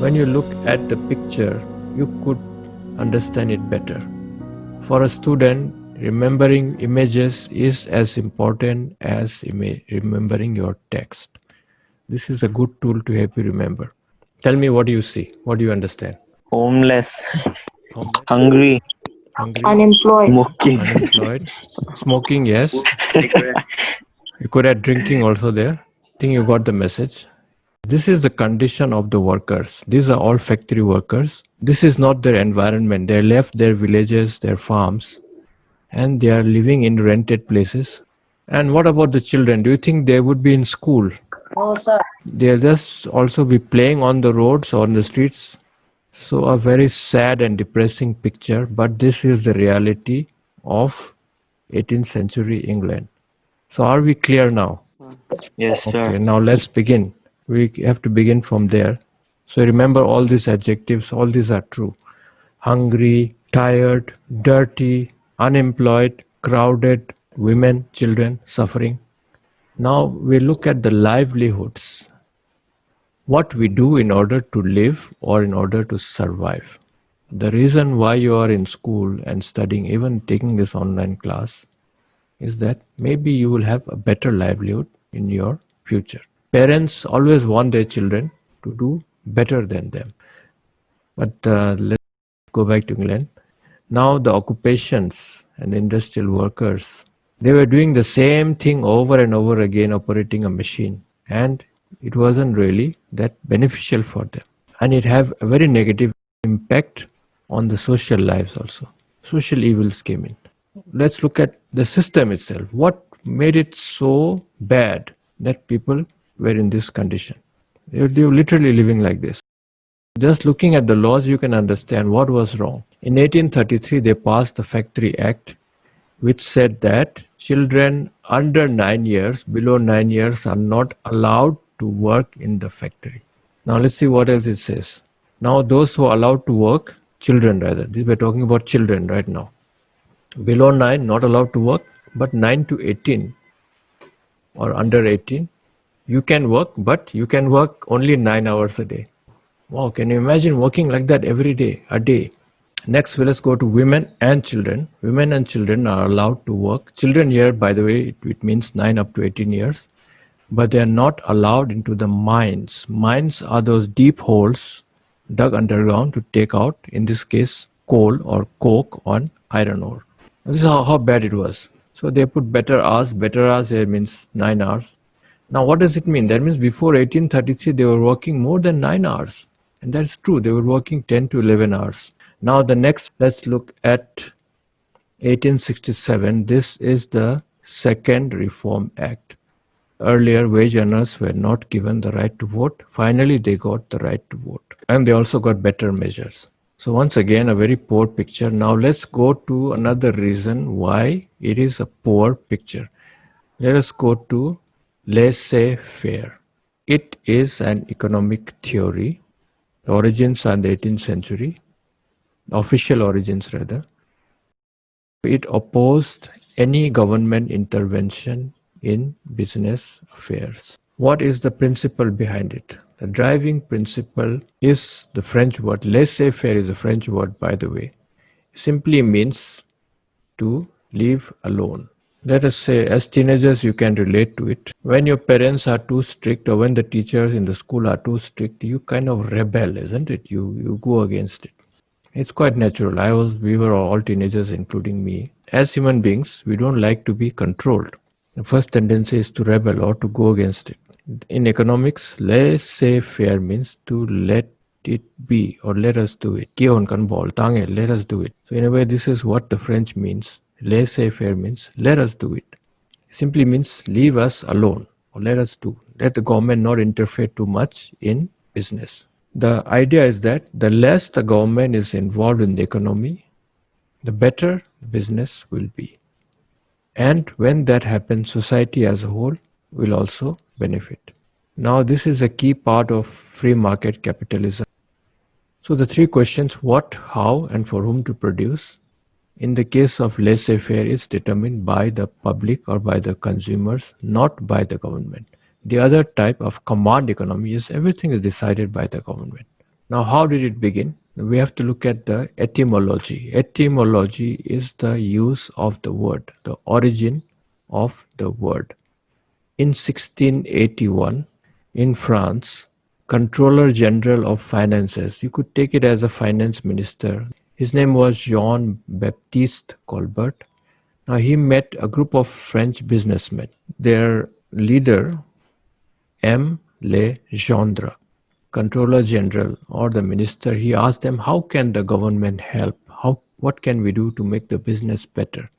When you look at the picture, you could understand it better. For a student, remembering images is as important as remembering your text. This is a good tool to help you remember. Tell me, what do you see? What do you understand? Homeless, Homeless, hungry, hungry, Unemployed. smoking. unemployed, smoking, yes. You could add drinking also there. I think you got the message. This is the condition of the workers. These are all factory workers. This is not their environment. They left their villages, their farms, and they are living in rented places. And what about the children? Do you think they would be in school? No, sir. They'll just also be playing on the roads or on the streets. So, a very sad and depressing picture, but this is the reality of 18th century England. So, are we clear now? Yes, sir. Okay, now let's begin. We have to begin from there. So, remember all these adjectives, all these are true. Hungry, tired, dirty, unemployed, crowded, women, children suffering. Now we look at the livelihoods, what we do in order to live or in order to survive. The reason why you are in school and studying, even taking this online class, is that maybe you will have a better livelihood in your future. Parents always want their children to do better than them. But let's go back to England. Now the occupations and the industrial workers, they were doing the same thing over and over again, operating a machine. And it wasn't really that beneficial for them. And it have a very negative impact on the social lives also. Social evils came in. Let's look at the system itself. What made it so bad that people were in this condition? They were literally living like this. Just looking at the laws, you can understand what was wrong. In 1833, they passed the Factory Act, which said that children under 9 years, below 9 years, are not allowed to work in the factory. Now, let's see what else it says. Now, those who are allowed to work, children rather, we're talking about children right now. Below 9, not allowed to work, but 9 to 18 or under 18, you can work, but you can work only 9 hours a day. Wow, can you imagine working like that every day, a day? Next, let's go to women and children. Women and children are allowed to work. Children here, by the way, it means 9 up to 18 years, but they are not allowed into the mines. Mines are those deep holes dug underground to take out, in this case, coal or coke on iron ore. This is how bad it was. So they put better hours here means 9 hours. Now, what does it mean? That means before 1833, they were working more than 9 hours. And that's true. They were working 10 to 11 hours. Now, the next, let's look at 1867. This is the Second Reform Act. Earlier, wage earners were not given the right to vote. Finally, they got the right to vote. And they also got better measures. So once again, a very poor picture. Now let's go to another reason why it is a poor picture. Let us go to laissez-faire. It is an economic theory. The origins are in the 18th century, official origins rather. It opposed any government intervention in business affairs. What is the principle behind it? The driving principle is the French word. Laissez-faire is a French word, by the way. It simply means to leave alone. Let us say, as teenagers, you can relate to it. When your parents are too strict or when the teachers in the school are too strict, you kind of rebel, isn't it? You go against it. It's quite natural. We were all teenagers, including me. As human beings, we don't like to be controlled. The first tendency is to rebel or to go against it. In economics, laissez-faire means to let it be or let us do it. Let us do it. So in a way, this is what the French means. Laissez-faire means let us do it. Simply means leave us alone or let us do. Let the government not interfere too much in business. The idea is that the less the government is involved in the economy, the better business will be. And when that happens, society as a whole will also benefit. Now, this is a key part of free market capitalism. So, the three questions: what, how, and for whom to produce, in the case of laissez-faire, is determined by the public or by the consumers, not by the government. The other type of command economy is everything is decided by the government. Now, how did it begin? We have to look at the etymology. Etymology is the use of the word, the origin of the word. In 1681, in France, Controller General of Finances, you could take it as a finance minister. His name was Jean Baptiste Colbert. Now, he met a group of French businessmen. Their leader, M. Legendre, Controller General or the minister, he asked them, how can the government help? What can we do to make the business better?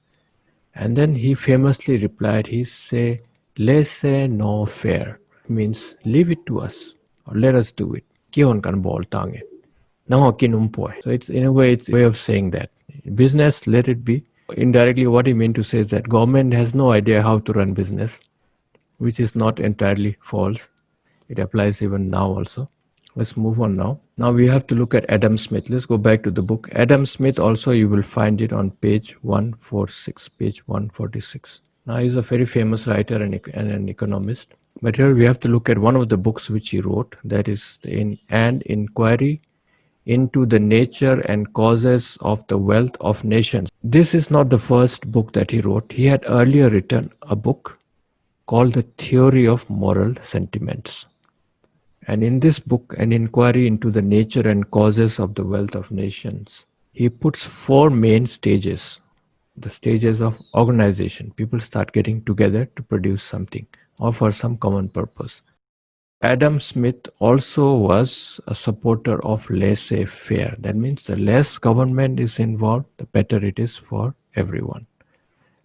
And then he famously replied, he say, laissez-nous faire, means leave it to us or let us do it. Kion kan bol tange. So it's in a way, it's a way of saying that. Business, let it be. Indirectly, what he meant to say is that government has no idea how to run business, which is not entirely false. It applies even now also. Let's move on now. Now we have to look at Adam Smith. Let's go back to the book. Adam Smith also, you will find it on page 146, page 146. Now he's a very famous writer and an economist. But here we have to look at one of the books which he wrote, that is An Inquiry into the Nature and Causes of the Wealth of Nations. This is not the first book that he wrote. He had earlier written a book called The Theory of Moral Sentiments. And in this book, An Inquiry into the Nature and Causes of the Wealth of Nations, he puts four main stages. The stages of organization. People start getting together to produce something or for some common purpose. Adam Smith also was a supporter of laissez-faire. That means the less government is involved, the better it is for everyone.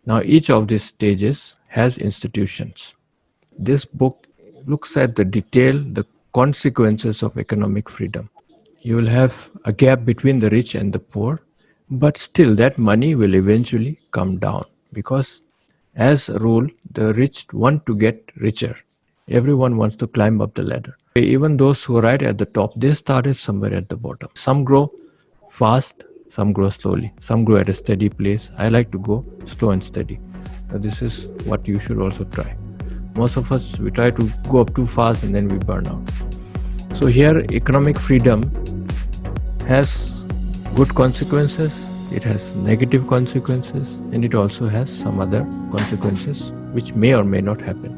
Now, each of these stages has institutions. This book looks at the detail, the consequences of economic freedom. You will have a gap between the rich and the poor, but still that money will eventually come down because, as a rule, the rich want to get richer. Everyone wants to climb up the ladder. Even those who are right at the top, they started somewhere at the bottom. Some grow fast, some grow slowly, some grow at a steady pace. I like to go slow and steady. This is what you should also try. Most of us, we try to go up too fast and then we burn out. So here, economic freedom has good consequences, it has negative consequences, and it also has some other consequences which may or may not happen.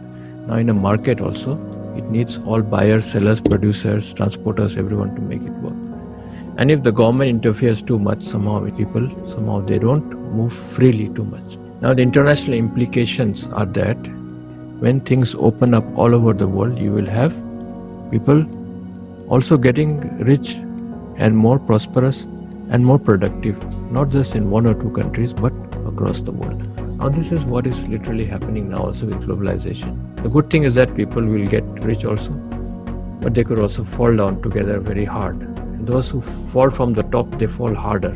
Now in a market also, it needs all buyers, sellers, producers, transporters, everyone to make it work. And if the government interferes too much, somehow they don't move freely too much. Now the international implications are that when things open up all over the world, you will have people also getting rich and more prosperous and more productive, not just in one or two countries, but across the world. Now this is what is literally happening now also with globalization. The good thing is that people will get rich also, but they could also fall down together very hard. And those who fall from the top, they fall harder.